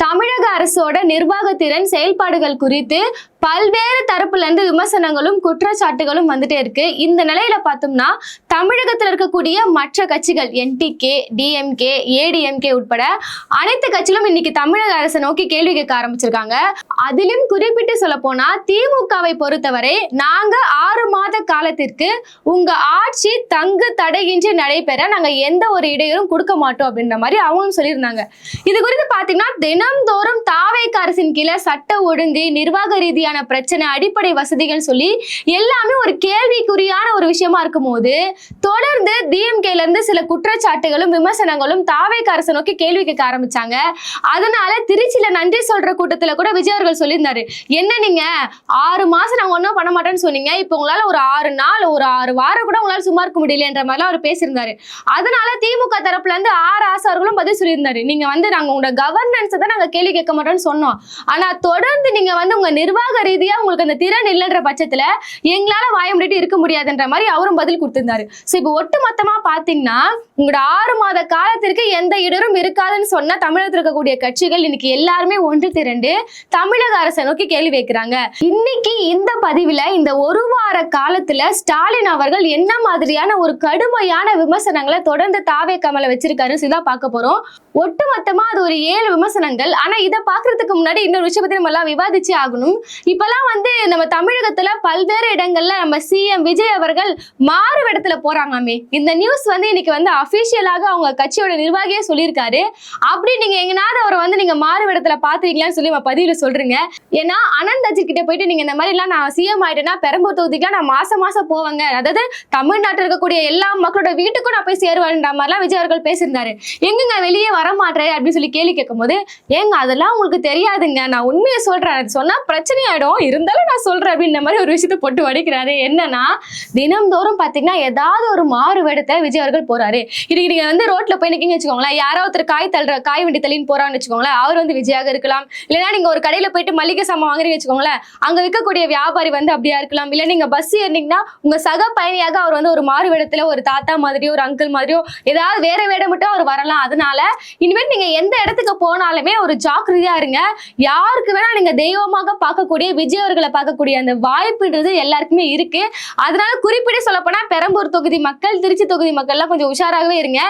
தமிழக அரசோட நிர்வாகத்திறன் செயல்பாடுகள் குறித்து பல்வேறு தரப்புல இருந்து விமர்சனங்களும் குற்றச்சாட்டுகளும் வந்துட்டே இருக்கு. இந்த நிலையில பார்த்தோம்னா தமிழகத்தில் இருக்கக்கூடிய மற்ற கட்சிகள் என்டிகே, டிஎம்கே, ஏடிஎம்கே உட்பட அனைத்து கட்சிகளும் இன்னைக்கு தமிழக அரசை நோக்கி கேள்வி கேட்க ஆரம்பிச்சிருக்காங்க. அதிலும் குறிப்பிட்டு சொல்ல போனா திமுகவை பொறுத்தவரை நாங்க 6 மாத காலத்திற்கு உங்க ஆட்சி தங்கு தடையின்றி நடைபெற நாங்க எந்த ஒரு இடையூறும் கொடுக்க மாட்டோம் அப்படின்ற மாதிரி அவங்களும் சொல்லியிருந்தாங்க. இது குறித்து பாத்தீங்கன்னா தினம்தோறும் தாவேக அரசின் கீழே சட்ட ஒழுங்கு, நிர்வாக ரீதியான பிரச்சனை, அடிப்படை வசதிகள் சொல்லி எல்லாமே ஒரு கேள்விக்குறியான ஒரு விஷயமா இருக்கும் போது தொடர்ந்து டிஎம்கேல இருந்து சில குற்றச்சாட்டுகளும் விமர்சனங்களும் தாவேக அரசை நோக்கி கேள்வி கேட்க ஆரம்பிச்சாங்க. அதனால திருச்சியில நன்றி சொல்ற கூட்டத்துல கூட விஜய் அவர்கள் சொல்லியிருந்தாரு, என்ன நீங்க 6 மாசம் நாங்க ஒன்னும் பண்ண மாட்டோம்னு சொன்னீங்க, இப்ப உங்களால ஒரு 6 நாள் ஒரு 6 வாரம் கூட உங்களால சும்மா இருக்க முடியலன்ற மாதிரிலாம் அவர் பேசியிருந்தாரு. அதனால திமுக தரப்புல இருந்து அவர்களும் பதில் சொல்லியிருந்தாரு, நீங்க நாங்க உங்க கவர்னன்ஸ் தான் நாங்க கேள்வி கேட்க மாட்டோம்னு சொன்னோம், ஆனா தொடர்ந்து நீங்க உங்க நிர்வாக ரீதியா உங்களுக்கு அந்த திறன் இல்லைன்ற பட்சத்துல எங்களால வாய முடிட்டு இருக்க முடியாதுன்ற மாதிரி அவரும் பதில் கொடுத்திருந்தாரு. இப்ப ஒட்டு மொத்தமா பாத்தீங்கன்னா உங்களோட 6 மாத காலத்திற்கு எந்த இடரும் இருக்காதுன்னு சொன்ன தமிழகத்தில் இருக்கக்கூடிய கட்சிகள் இன்னைக்கு எல்லாருமே ஒன்று திரண்டு தமிழக அரசை நோக்கி கேள்வி வைக்கிறாங்க. இன்னைக்கு இந்த பதிவுல இந்த ஒரு வார காலத்துல ஸ்டாலின் அவர்கள் என்ன மாதிரியான ஒரு கடுமையான விமர்சனங்களை தொடர்ந்து தாவேக மேல வச்சிருக்காரு இதான் பார்க்க போறோம். ஒட்டுமொத்தமா அது ஒரு 7 விமர்சனங்கள். ஆனா இதை பாக்குறதுக்கு முன்னாடி இன்னொரு விஷயம் பத்தி நம்ம எல்லாம் விவாதிச்சே ஆகணும். இப்பெல்லாம் நம்ம தமிழகத்துல பல்வேறு இடங்கள்ல நம்ம சிஎம் விஜய் அவர்கள் மாறு இடத்துல போறாங்களாமே. இந்த நியூஸ் இன்னைக்கு அபிஷியலாக அவங்க கட்சியோட நிர்வாகியே சொல்லியிருக்காரு. அப்படி நீங்க எங்கனாவது அவரை நீங்க மாறு இடத்துல பாத்துருக்கீங்களான்னு சொல்லி பதிவுல சொல்றீங்க. ஏன்னா அனந்த் அஜித் கிட்ட போயிட்டு நீங்க இந்த மாதிரி எல்லாம் நான் சிஎம் ஆயிட்டேன்னா பெரம்பூர் தொகுதிக்கு நான் மாசம் மாசம் போவாங்க, அதாவது தமிழ்நாட்டில் இருக்கக்கூடிய எல்லா மக்களோட வீட்டுக்கும் நான் போய் சேருவேன்ற மாதிரிலாம் விஜய் அவர்கள் பேசியிருந்தாரு. எங்க வெளியே வரமாட்டேன் அப்படின்னு சொல்லி கேள்வி கேட்கும் போது, ஏங்க அதெல்லாம் உங்களுக்கு தெரியாதுங்க, நான் உண்மையை சொல்றேன், சொன்னா பிரச்சனை ஆயிடும், இருந்தாலும் நான் சொல்றேன் அப்படின்ற மாதிரி ஒரு விஷயத்தை போட்டு வடிக்கிறாரு. என்னன்னா தினம்தோறும் பாத்தீங்கன்னா ஏதாவது ஒரு மாறு வேடத்தை விஜய் அவர்கள் போறாரு. இன்னைக்கு நீங்க ரோட்ல போய் நிக்கீங்க வச்சுக்கோங்களேன், யாரோ ஒருத்தர் காய் வண்டி தள்ளின்னு போறான்னு வச்சுக்கோங்களேன், அவர் விஜயாக இருக்கலாம். இல்லைன்னா நீங்க ஒரு கடையில போயிட்டு மளிகை சாமான் வாங்குறீங்க வச்சுக்கோங்களேன், அங்க விற்கக்கூடிய வியாபாரி அப்படியா இருக்கலாம். இல்ல நீங்க பஸ் ஏறினீங்கன்னா உங்க சக பயணியாக அவர் ஒரு மாறு வேடத்துல ஒரு தாத்தா மாதிரியோ ஒரு அங்கிள் மாதிரியோ ஏதாவது வேற வேடம் மட்டும் அவர் வரலாம். அதனால இனிமேல் நீங்க எந்த இடத்துக்கு போனாலுமே ஒரு ஜாக்கிரதையா இருங்க. யாருக்கு வேணா நீங்க தெய்வமாக பார்க்கக்கூடிய விஜய் அவர்களை பார்க்கக்கூடிய அந்த வாய்ப்புன்றது எல்லாருக்குமே இருக்கு. அதனால குறிப்பிட்டு சொல்ல போனா பெரம்பூர் தொகுதி மக்கள், திருச்சி தொகுதி மக்கள் எல்லாம் கொஞ்சம் உஷாராகவே இருங்க.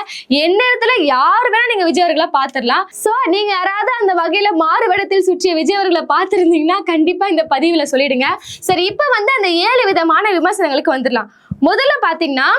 என்ன இடத்துல யாரு வேணா நீங்க விஜய் அவர்களை பார்த்துடலாம். சோ நீங்க யாராவது அந்த வகையில மாறு வேடத்தில் சுற்றிய விஜய் அவர்களை பார்த்திருந்தீங்கன்னா கண்டிப்பா இந்த பதிவுல சொல்லிடுங்க. சரி, இப்ப அந்த 7 விதமான விமர்சனங்களுக்கு வந்துடலாம். முதல்ல பாத்தீங்கன்னா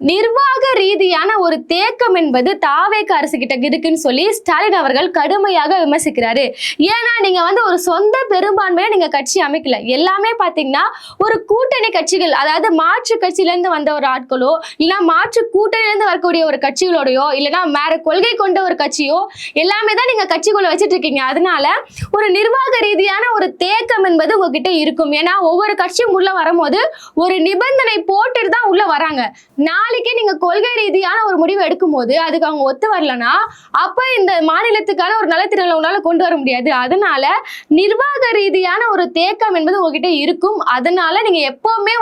நிர்வாக ரீதியான ஒரு தேக்கம் என்பது தாவேக அரசு கிட்ட இருக்குன்னு சொல்லி ஸ்டாலின் அவர்கள் கடுமையாக விமர்சிக்கிறாரு. ஏன்னா நீங்க ஒரு சொந்த பெரும்பான்மையை நீங்க கட்சி அமைக்கல, எல்லாமே பாத்தீங்கன்னா ஒரு கூட்டணி கட்சிகள், அதாவது மாற்று கட்சியில இருந்து வந்த ஒரு ஆட்களோ இல்ல மாற்று கூட்டணியில இருந்து வரக்கூடிய ஒரு கட்சிகளோடயோ இல்லைன்னா வேற கொள்கை கொண்ட ஒரு கட்சியோ எல்லாமே தான் நீங்க கட்சிக்குள்ள வச்சிட்டு இருக்கீங்க. அதனால ஒரு நிர்வாக ரீதியான ஒரு தேக்கம் என்பது உங்ககிட்ட இருக்கும். ஏன்னா ஒவ்வொரு கட்சியும் உள்ள வரும்போது ஒரு நிபந்தனை போட்டுட்டு தான் உள்ள வராங்க. நாளைக்கே நீங்க கொள்கை ரீதியான ஒரு முடிவு எடுக்கும் போது அதுக்கு அவங்க ஒத்து வரலன்னா அப்ப இந்த மாநிலத்துக்கான ஒரு நலத்திட்டங்களை உங்களால கொண்டு வர முடியாது. அதனால நிர்வாக ரீதியான ஒரு தேக்கம் என்பது உங்ககிட்ட இருக்கும். அதனால நீங்க எப்பவுமே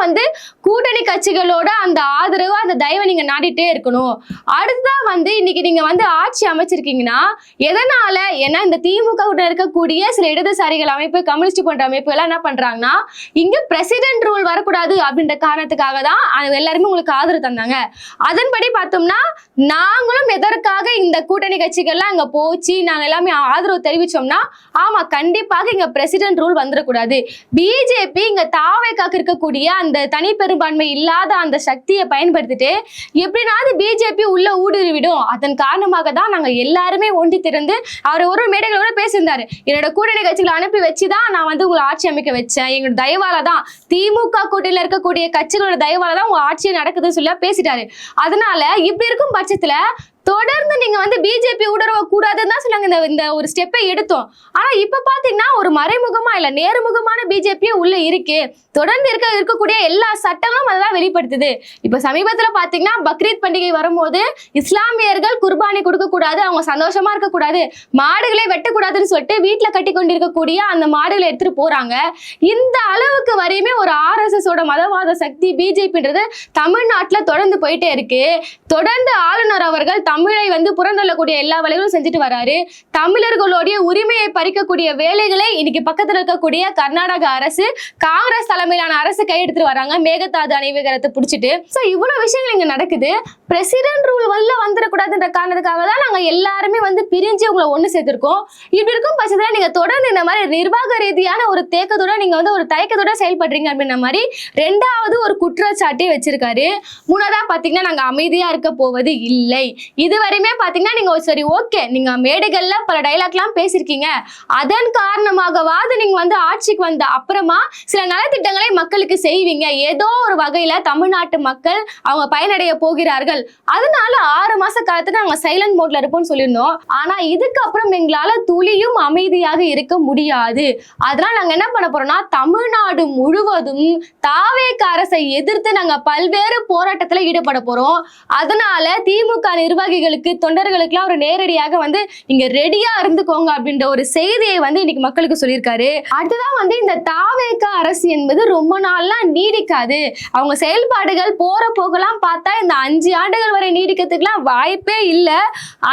கூட்டணி கட்சிகளோட அந்த ஆதரவு, அந்த தயவை நீங்க நாடிட்டே இருக்கணும். அடுத்ததான் இன்னைக்கு நீங்க ஆட்சி அமைச்சிருக்கீங்கன்னா எதனால, ஏன்னா இந்த திமுக இருக்கக்கூடிய சில இடதுசாரிகள் அமைப்பு, கம்யூனிஸ்ட் போன்ற அமைப்பு எல்லாம் என்ன பண்றாங்கன்னா இங்க பிரசிடென்ட் ரூல் வரக்கூடாது அப்படின்ற காரணத்துக்காக தான் எல்லாருமே உங்களுக்கு ஆதரவு தந்தாங்க. அதன்படி பார்த்தோம்னா நாங்களும் எதற்காக இந்த கூட்டணி கட்சிகள்லாம் அங்க போச்சு நாங்க எல்லாமே ஆதரவு தெரிவிச்சோம்னா, ஆமா கண்டிப்பாக இங்க பிரசிடென்ட் ரூல் வந்துடக்கூடாது. பிஜேபி இங்க தாவேகாக்கு இருக்கக்கூடிய அந்த தனி பெரும்பான்மை இல்லாத அந்த சக்தியை பயன்படுத்திட்டு எப்படினாவது பிஜேபி உள்ள ஊடுருவிடும். அதன் காரணமாக தான் நாங்க எல்லாருமே ஒன்றி திறந்து அவர் ஒரு மேடைகளோட பேசியிருந்தாரு, என்னோட கூட்டணி கட்சிகளை அனுப்பி வச்சுதான் நான் உங்களை ஆட்சி அமைக்க வச்சேன், எங்களோட தயவால தான், திமுக கூட்டணியில இருக்கக்கூடிய கட்சிகளோட தயவால தான் உங்க ஆட்சியை நடக்குதுன்னு சொல்லி பேசிட்டாரு. அதனால இப்படி இருக்கும் பட்சத்துல தொடர்ந்து நீங்க பிஜேபி ஊடுருவ கூடாதுன்னு தான் சொன்னாங்க. இந்த ஒரு ஸ்டெப்பை எடுத்தோம். ஆனா இப்ப பாத்தீங்கன்னா ஒரு மறைமுகமா இல்ல நேர்முகமான பிஜேபியே உள்ள இருக்கு. தொடர்ந்து இருக்கக்கூடிய எல்லா சட்டங்களும் அதெல்லாம் வெளிப்படுத்துது. இப்ப சமீபத்துல பாத்தீங்கன்னா பக்ரீத் பண்டிகை வரும்போது இஸ்லாமியர்கள் குர்பானி கொடுக்க கூடாது, அவங்க சந்தோஷமா இருக்க கூடாது, மாடுகளை வெட்டக்கூடாதுன்னு சொல்லிட்டு வீட்டுல கட்டி கொண்டிருக்கக்கூடிய அந்த மாடுகளை எடுத்துட்டு போறாங்க. இந்த அளவுக்கு வரையுமே ஒரு RSS மதவாத சக்தி பிஜேபின்றது தமிழ்நாட்டுல தொடர்ந்து போயிட்டே இருக்கு. தொடர்ந்து ஆளுநர் அவர்கள் தமிழை வந்து புறந்தள்ளக்கூடிய எல்லா வேலைகளும் செஞ்சுட்டு வராரு. தமிழர்களுடைய உரிமையை பறிக்கக்கூடிய வேலைகளை இன்னைக்கு பக்கத்துல இருக்கக்கூடிய கர்நாடக அரசு, காங்கிரஸ் தலைமையிலான அரசு கையெடுத்துட்டு வராங்க, மேகதாது அணைவிகரத்தை பிடிச்சிட்டு. சோ இவ்வளவு விஷயங்கள் இங்க நடக்குது. பிரசிடென்ட் ரூல் வல்ல வந்துடக்கூடாதுன்ற காரணத்துக்காக தான் நாங்க எல்லாருமே வந்து பிரிஞ்சு உங்களை ஒண்ணு சேர்த்திருக்கோம். இப்படி இருக்கும் பட்சத்துல நீங்க தொடர்ந்து இந்த மாதிரி நிர்வாக ரீதியான ஒரு தேக்கத்தோட நீங்க வந்து ஒரு தயக்கத்தோட செயல்படுறீங்க அப்படின்ற மாதிரி ரெண்டாவது ஒரு குற்றச்சாட்டை வச்சிருக்காரு. மூணாவதா பாத்தீங்கன்னா நாங்க அமைதியா இருக்க போவது இல்லை. இதுவரையுமே பாத்தீங்கன்னா நீங்க சரி ஓகே, நீங்க மேடைகள்ல பல டைலாக்லாம் பேசிருக்கீங்க, அதன் காரணமாகவாது நீங்க வந்து ஆட்சிக்கு வந்த அப்புறமா சில நலத்திட்டங்களை மக்களுக்கு செய்வீங்க, ஏதோ ஒரு வகையில தமிழ்நாட்டு மக்கள் அவங்க பயனடைய போகிறார்கள், அதனால 6 மாச காலத்துக்கு நாங்க சைலண்ட் மோட்ல இருப்போம்னு சொல்லியிருந்தோம். ஆனா இதுக்கப்புறம் எங்களால துளியும் அமைதியாக இருக்க முடியாது. அதனால நாங்க என்ன பண்ண போறோம்னா தமிழ்நாடு முழுவதும் தாவேக அரசை எதிர்த்து நாங்க பல்வேறு போராட்டத்துல ஈடுபட போறோம். அதனால திமுக நிர்வாகிகளுக்கு, தொண்டர்களுக்கு ஒரு நேரடியாக வந்து நீங்க ரெடியா இருந்துக்கோங்க அப்படின்ற ஒரு செய்தியை வந்து இன்னைக்கு மக்களுக்கு சொல்லியிருக்காரு. அடுத்ததான் வந்து இந்த தாவேக அரசு என்பது ரொம்ப நாள்லாம் நீடிக்காது. அவங்க செயல்பாடுகள் போற போகலாம் பார்த்தா இந்த 5 ஆண்டுகள் வரை நீடிக்கிறதுக்குலாம் வாய்ப்பே இல்லை.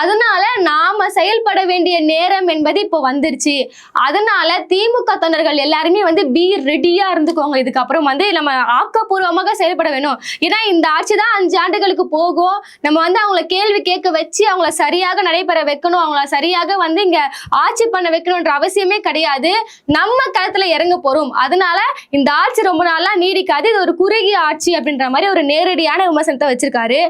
அதனால நாம செயல்பட வேண்டிய நேரம் என்பது இப்போ வந்துருச்சு. அதனால திமுக தொண்டர்கள் எல்லாருமே வந்து பி ரெடியா இருந்துக்கோங்க. இதுக்கப்புறம் வந்து நம்ம ஆக்கப்பூர்வமாக செயல்பட வேணும். ஏன்னா இந்த ஆட்சி தான் 5 ஆண்டுகளுக்கு போகும். நம்ம வந்து அவங்கள கேள்வி கேட்க வச்சு அவங்கள சரியாக நடைபெற வைக்கணும், அவங்கள சரியாக வந்து இங்க ஆட்சி பண்ண வைக்கணும்ன்ற அவசியமே கிடையாது. நம்ம களத்துல இறங்க போறோம். அதனால இந்த ஆட்சி ரொம்ப நாளா நீடிக்காது, இது ஒரு குறுகிய ஆட்சி அப்படின்ற மாதிரி ஒரு நேரடியான விமர்சனத்தை வச்சிருக்காரு.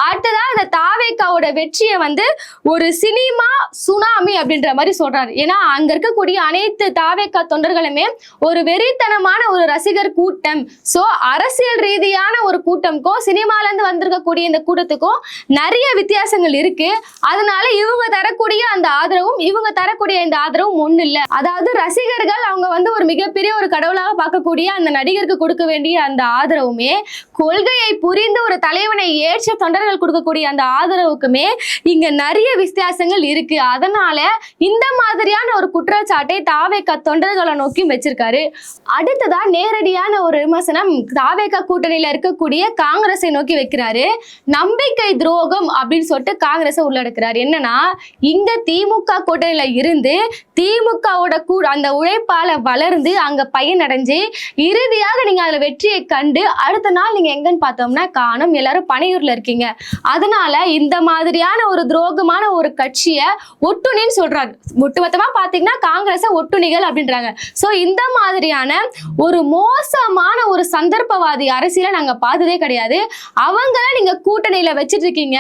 அடுத்ததா இந்த தாவேகாவோட வெற்றியை வந்து ஒரு சினிமா சுனாமி அப்படின்ற மாதிரி சொல்றாரு. ஏன்னா அங்க இருக்கக்கூடிய அனைத்து தாவேகா தொண்டர்களுமே ஒரு வெறித்தனமான ஒரு ரசிகர் கூட்டம். சோ அரசியல் ரீதியான ஒரு கூட்டம்க்கும் சினிமால இருந்து வந்திருக்கக்கூடிய இந்த கூட்டத்துக்கும் நிறைய வித்தியாசங்கள் இருக்கு. அதனால இவங்க தரக்கூடிய அந்த ஆதரவும் இவங்க தரக்கூடிய இந்த ஆதரவும் ஒண்ணு இல்ல. அதாவது ரசிகர்கள் அவங்க வந்து ஒரு மிகப்பெரிய ஒரு கடவுளாக பார்க்கக்கூடிய அந்த நடிகருக்கு கொடுக்க வேண்டிய அந்த ஆதரவுமே, கொள்கையை புரிந்து ஒரு தலைவனை ஏற்ற தொண்டர்கள் கொடுக்கக்கூடிய அந்த ஆதரவுக்குமே இங்க நிறைய வித்தியாசங்கள் இருக்கு. அதனால இந்த மாதிரியான ஒரு குற்றச்சாட்டை தாவேகா தொண்டர்களை நோக்கி வச்சிருக்காரு. அடுத்ததா நேரடியான ஒரு விமர்சனம் தாவேகா கூட்டணியில இருக்கக்கூடிய காங்கிரஸை நோக்கி வைக்கிறாரு. நம்பிக்கை துரோகம் அப்படின்னு சொல்லிட்டு காங்கிரஸை உள்ளடக்கிறாரு. என்னன்னா இங்க திமுக கூட்டணியில இருந்து திமுகவோட அந்த உழைப்பால வளர்ந்து அங்க பயனடைஞ்சு இறுதியாக நீங்க அதுல வெற்றியை கண்டு அடுத்த நாள் நீங்க எங்கன்னு பார்த்தோம்னா காணும், எல்லாரும் பனையூர்ல இருக்கீங்க. அதனால இந்த மாதிரியான ஒரு துரோகமான ஒரு கட்சியை ஒட்டுணின்னு சொல்றாரு. ஒட்டுமொத்தமா பாத்தீங்கன்னா காங்கிரஸ ஒட்டுணிகள் அப்படின்றாங்க. சோ இந்த மாதிரியான ஒரு மோசமான ஒரு சந்தர்ப்பவாதி அரசியலை நாங்க பார்த்ததே கிடையாது. அவங்கள நீங்க கூட்டணியில வச்சிட்டு இருக்கீங்க.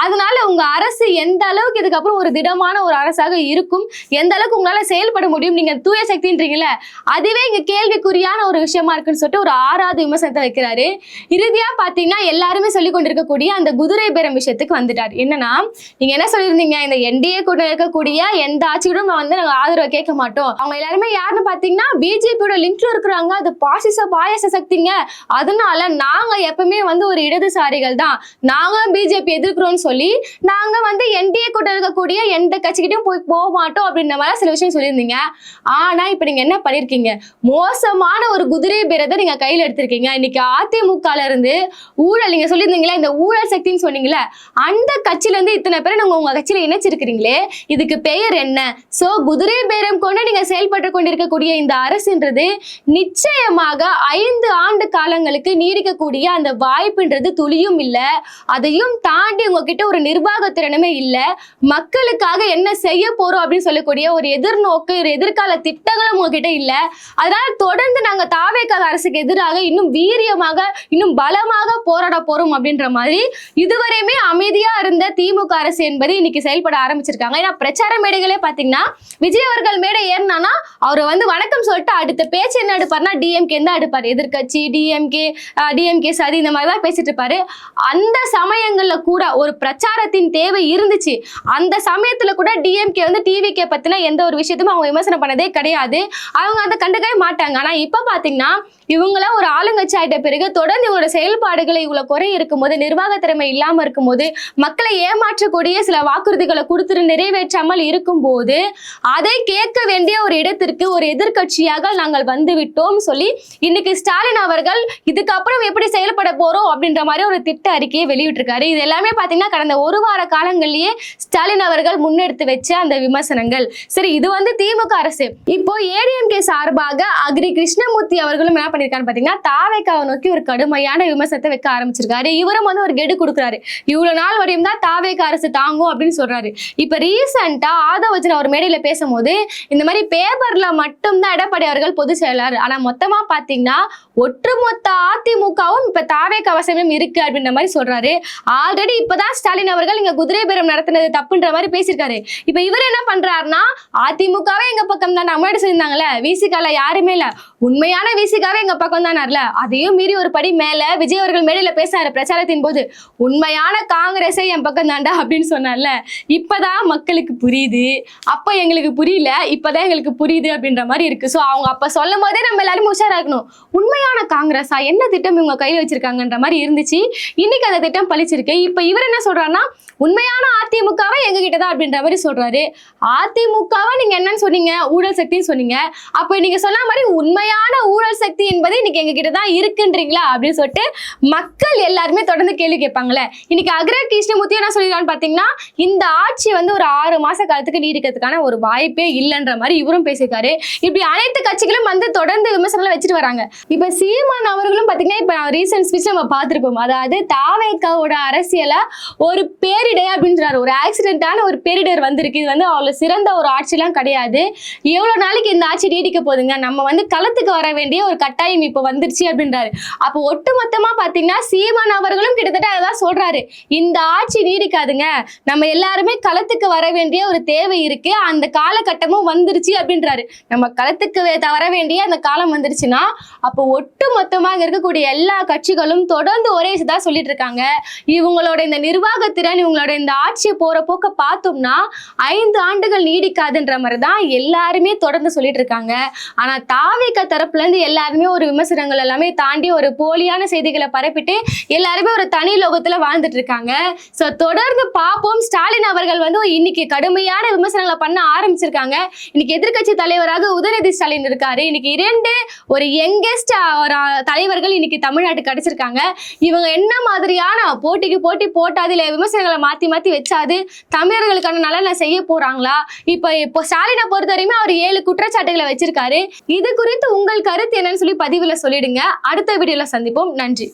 அதனால உங்க அரசு எந்த அளவுக்கு இதுக்கப்புறம் ஒரு திடமான ஒரு அரசாக இருக்கும், எந்த அளவுக்கு உங்களால செயல்பட முடியும், நீங்க தூய சக்தின்றீங்கல்ல, அதுவே இங்க கேள்விக்குறியான ஒரு விஷயமா இருக்குன்னு சொல்லிட்டு ஒரு 6வது விமர்சனத்தை வைக்கிறாரு. இறுதியா பாத்தீங்கன்னா எல்லாருமே சொல்லி கொண்டிருக்கக்கூடிய அந்த குதிரை பேரம் விஷயத்துக்கு வந்துட்டார். என்னன்னா நீங்க என்ன சொல்லியிருந்தீங்க, இந்த என்டிஏ கூட இருக்கக்கூடிய எந்த ஆட்சியோடும் வந்து நாங்க ஆதரவை கேட்க மாட்டோம், அவங்க எல்லாருமே யாருன்னு பாத்தீங்கன்னா பிஜேபியோட லிங்க்ல இருக்கிறாங்க, அது பாயச சக்திங்க, அதனால நாங்க எப்பவுமே வந்து ஒரு இடதுசாரிகள் தான், நாங்க பிஜேபி எதிர்க்கிறோம்னு சொல்லி நாங்க வந்து என்டிஏ கூட இருக்கக்கூடிய எந்த கட்சிக்கிட்டையும் போக மாட்டோம் அப்படின்ற மாதிரி சில விஷயம் சொல்லியிருந்தீங்க. ஆனா இப்ப நீங்க என்ன பண்ணிருக்கீங்க, மோசமான ஒரு குதிரை பேரத்தை நீங்க கையில எடுத்திருக்கீங்க. இன்னைக்கு அதிமுகல இருந்து ஊழல் நீங்க சொல்லியிருந்தீங்களா, இந்த ஊழல் சக்தின்னு சொன்னீங்களே, அந்த கட்சியில இருந்து இத்தனை பேரை நீங்க உங்க கட்சியில இணைச்சிருக்கிறீங்களே, இதுக்கு பெயர் என்ன? சோ குதிரை பேரம் கொண்டு நீங்க செயல்பட்டு கொண்டிருக்கக்கூடிய இந்த அரசுன்றது நிச்சயமாக 5 ஆண்டு காலங்களுக்கு நீடிக்கக்கூடிய அந்த வாய்ப்புன்றது துளியும் இல்லை. அதையும் தாண்டி உங்ககிட்ட ஒரு நிர்வாக திறனுமே இல்லை. மக்களுக்காக என்ன செய்ய போறோம் அப்படின்னு சொல்லக்கூடிய ஒரு எதிர்நோக்கு, ஒரு எதிர்கால திட்டங்களும் உங்ககிட்ட இல்லை. அதனால தொடர்ந்து நாங்க தாவேகா அரசுக்கு எதிராக இன்னும் வீரியமாக, இன்னும் பலமாக போராட போறோம் அப்படின்ற மாதிரி இதுவரையுமே அமைதியா இருந்த திமுக அரசு என்பது இன்னைக்கு செயல்பட ஆரம்பிச்சிருக்காங்க. ஏன்னா பிரச்சார மேடைகளே பாத்தீங்கன்னா விஜய் அவர்கள் மேடை ஏறினானா அவரை வந்து வணக்கம் சொல்லிட்டு அடுத்த பேச்சு என்ன எடுப்பார்னா டிஎம்கே தான் எடுப்பார். எதிர்கட்சி டிஎம்கே சரி இந்த மாதிரி தான் பேசிட்டு இருப்பாரு. அந்த சமயங்கள்ல கூட ஒரு பிரச்சாரத்தின் தேவை இருந்துச்சு. அந்த சமயத்துல கூட டிஎம்கே வந்து டிவிகே பத்தின எந்த ஒரு விஷயத்தையும் அவங்க விமர்சனம் பண்ணதே கிடையாது. அவங்க அதை கண்டுக்கவே மாட்டாங்க. ஆனா இப்ப பாத்தீங்கன்னா இவங்கள ஒரு ஆளுங்கட்சி ஆயிட்ட பிறகு தொடர்ந்து இவங்களோட செயல்பாடுகளை இவ்வளவு குறை இருக்கும்போது, நிர்வாக திறமை இல்லாம இருக்கும்போது, மக்களை ஏமாற்றக்கூடிய சில வாக்குறுதிகளை கொடுத்துட்டு நிறைவேற்றாமல் இருக்கும்போது அதை கேட்க வேண்டிய ஒரு இடத்திற்கு ஒரு எதிர்கட்சியாக நாங்கள் வந்து விட்டோம் சொல்லி இன்னைக்கு ஸ்டாலின் அவர்கள் இதுக்கப்புறம் எப்படி செயல்பட போறோம் அப்படின்ற மாதிரி ஒரு திட்ட அறிக்கையை வெளியிட்டிருக்காரு. இது எல்லாமே பாத்தீங்கன்னா கடந்த கடந்த ஒரு வார காலங்களிலேயே ஸ்டாலின் அவர்கள் முன்னெடுத்து வச்ச அந்த விமர்சனங்கள். சரி, இது வந்து திமுக அரசு. இப்போ ஏடிஎம்கே சார்பாக அக்ரி கிருஷ்ணமூர்த்தி அவர்களும் என்ன பண்ணிருக்காரு பாத்தீங்கன்னா, தாவேக்காவை நோக்கி ஒரு கடுமையான விமர்சனத்தை வைக்க ஆரம்பிச்சிருக்காரு. இவரும் வந்து ஒரு கெடு கொடுக்குறாரு. இவ்வளவு நாள் வரையும் தான் தாவேக்கா அரசு தாங்கும் அப்படின்னு சொல்றாரு. இப்ப ரீசெண்டா ஆதவர்ஜுன் அவர் மேடையில பேசும்போது இந்த மாதிரி பேப்பர்ல மட்டும்தான் எடப்பாடி அவர்கள் பொதுச் செயலாளர், ஆனா மொத்தமா பாத்தீங்கன்னா ஒட்டுமொத்த அதிமுகவும் இப்ப தாவேக்கா வசமும் இருக்கு அப்படின்ற மாதிரி சொல்றாரு. ஆல்ரெடி இப்பதான் ஸ்டாலின் அவர்கள் இங்க குதிரை பேரம் நடத்தினது தப்புன்ற மாதிரி பேசியிருக்காரு. இப்ப இவர் என்ன பண்றாருன்னா, அதிமுகவே எங்க பக்கம் தான் முன்னாடி சொல்லியிருந்தாங்கல்ல, விசிகால யாருமே இல்ல, உண்மையான விசிகாவே எங்க பக்கம் தானே, அதையும் மீறி ஒரு படி மேல விஜய் அவர்கள் மேடையில பேசினாரு பிரச்சாரத்தின் போது, உண்மையான காங்கிரஸே என் பக்கம் தாண்டா அப்படின்னு சொன்னார்ல. இப்பதான் மக்களுக்கு புரியுது, அப்ப எங்களுக்கு புரியல, இப்பதான் எங்களுக்கு புரியுது அப்படின்ற மாதிரி இருக்கு. சோ அவங்க அப்ப சொல்லும் போதே நம்ம எல்லாரும் உஷாரா இருக்கணும். உண்மையான காங்கிரஸா, என்ன திட்டம் இவங்க கையில வச்சிருக்காங்கன்ற மாதிரி இருந்துச்சு. இன்னைக்கு அந்த திட்டம் பழிச்சிருக்கு. இப்ப இவர் என்ன சொல்றாருன்னா, உண்மையான அதிமுகவை எங்க கிட்டதான் அப்படின்ற மாதிரி சொல்றாரு. அதிமுகவை நீங்க என்னன்னு சொன்னீங்க, ஊழல் சக்தின்னு சொன்னீங்க. அப்ப நீங்க சொன்ன மாதிரி உண்மையான ஊழல் சக்தி என்பது இன்னைக்கு எங்க கிட்டதான் இருக்குன்றீங்களா அப்படின்னு சொல்லிட்டு மக்கள் எல்லாருமே தொடர்ந்து கேள்வி கேட்பாங்களே. இன்னைக்கு அக்ரி கிருஷ்ணமூர்த்தி என்ன சொல்லிருக்கான்னு பாத்தீங்கன்னா, இந்த ஆட்சி வந்து ஒரு 6 மாச காலத்துக்கு நீடிக்கிறதுக்கான ஒரு வாய்ப்பே இல்லைன்ற மாதிரி இவரும் பேசியிருக்காரு. இப்படி அனைத்து கட்சிகளும் வந்து தொடர்ந்து விமர்சனங்களை வச்சுட்டு வராங்க. இப்ப சீமான் அவர்களும் பாத்தீங்கன்னா, இப்ப ரீசன்ட் ஸ்பீச் நம்ம பார்த்திருப்போம். அதாவது தாவேக்காவோட அரசியல ஒரு பேரிடர் அப்படின்றாரு. ஒரு ஆக்சிடென்டான ஒரு பேரிடர் வந்திருக்கு. இது வந்து அவ்வளவு சிறந்த ஒரு ஆட்சிலாம் கிடையாது. எவ்வளவு நாளைக்கு இந்த ஆட்சி நீடிக்க போகுதுங்க, நம்ம வந்து களத்துக்கு வர வேண்டிய ஒரு கட்டாயம் இப்ப வந்துருச்சு அப்படின்றாரு. அப்போ ஒட்டுமொத்தமா பாத்தீங்கன்னா சீமான் அவர்களும் கிட்டத்தட்ட அதான் சொல்றாரு, இந்த ஆட்சி நீடிக்காதுங்க, நம்ம எல்லாருமே களத்துக்கு வர வேண்டிய ஒரு தேவை இருக்கு, அந்த காலகட்டமும் வந்துருச்சு அப்படின்றாரு. நம்ம களத்துக்கு வர வேண்டிய அந்த காலம் வந்துருச்சுன்னா அப்போ ஒட்டு மொத்தமாக இருக்கக்கூடிய எல்லா கட்சிகளும் தொடர்ந்து ஒரே தான் சொல்லிட்டு இருக்காங்க. இவங்களோட இந்த நிர்வாகத்திறன், இவங்களோட இந்த ஆட்சியை போற போக்க பார்த்தோம்னா 5 ஆண்டுகள் நீடிக்காதுன்ற மாதிரிதான் எல்லாருமே தொடர்ந்து சொல்லிட்டு இருக்காங்க. ஆனா தாவேக்கா தரப்புல இருந்து எல்லாருமே ஒரு விமர்சனங்கள் எல்லாமே தாண்டி ஒரு போலியான செய்திகளை பரப்பிட்டு எல்லாருமே ஒரு தனி லோகத்துல வாழ்ந்துட்டு இருக்காங்க. சோ தொடர்ந்து பார்ப்போம். ஸ்டாலின் அவர்கள் வந்து இன்னைக்கு கடுமையான விமர்சனங்களை பண்ண ஆரம்பிச்சிருக்காங்க. இன்னைக்கு எதிர்க்கட்சி தலைவராக உதயநிதி ஸ்டாலின் இருக்காரு. இன்னைக்கு 2 ஒரு யங்கஸ்ட் தலைவர்கள் இன்னைக்கு தமிழ்நாட்டுக்கு கிடைச்சிருக்காங்க. இவங்க என்ன மாதிரியான போட்டிக்கு போட்டி போட்டாது இல்ல விமர்சனங்களை மாத்தி மாத்தி வச்சாது தமிழர்களுக்கான நலனை செய்ய போறாங்களா? இப்போ ஸ்டாலினை பொறுத்த வரையுமே அவர் 7 குற்றச்சாட்டுகளை வச்சிருக்காரு. இது குறித்து உங்கள் கருத்து என்னன்னு சொல்லி பதிவுல சொல்லிடுங்க. அடுத்த வீடியோல சந்திப்போம். நன்றி.